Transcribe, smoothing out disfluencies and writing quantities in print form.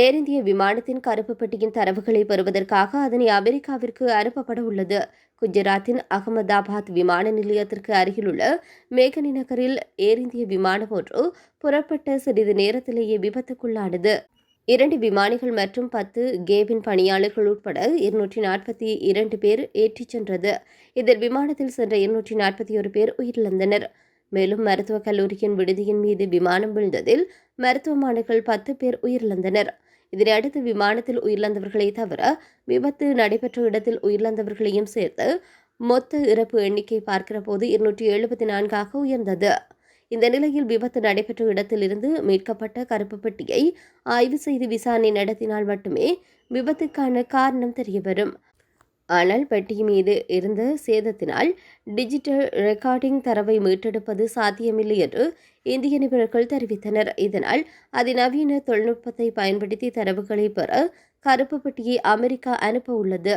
ஏர் இந்திய விமானத்தின் கருப்பு பெட்டியின் தரவுகளை பெறுவதற்காக அதனை அமெரிக்காவிற்கு அனுப்பப்பட உள்ளது. குஜராத்தின் அகமதாபாத் விமான நிலையத்திற்கு அருகிலுள்ள மேகனி நகரில் ஏர் இந்திய விமானம் ஒன்று புறப்பட்ட சிறிது நேரத்திலேயே விபத்துக்குள்ளானது. 2 விமானிகள் மற்றும் 10 கேபின் பணியாளர்கள் உட்பட 242 பேர் ஏற்றிச் சென்றது. இதில் விமானத்தில் சென்ற 241 பேர் உயிரிழந்தனர். மேலும் மருத்துவக் கல்லூரியின் விடுதியின் மீது விமானம் விழுந்ததில் மருத்துவ மாணவர்கள் 10 பேர் உயிரிழந்தனர். இதனையடுத்து விமானத்தில் உயிரிழந்தவர்களை தவிர விபத்து நடைபெற்ற இடத்தில் உயிரிழந்தவர்களையும் சேர்த்து மொத்த இறப்பு எண்ணிக்கை பார்க்கிறபோது 274ஆக உயர்ந்தது. இந்த நிலையில் விபத்து நடைபெற்ற இடத்திலிருந்து மீட்கப்பட்ட கருப்பு பெட்டியை ஆய்வு செய்து விசாரணை நடத்தினால் மட்டுமே விபத்துக்கான காரணம் தெரியவரும். ஆனால் பெட்டி மீது இருந்த சேதத்தினால் டிஜிட்டல் ரெக்கார்டிங் தரவை மீட்டெடுப்பது சாத்தியமில்லை என்று இந்திய நிபுணர்கள் தெரிவித்தனர். இதனால் அதிநவீன தொழில்நுட்பத்தை பயன்படுத்தி தரவுகளை பெற கருப்பு பெட்டியை அமெரிக்கா அனுப்ப உள்ளது.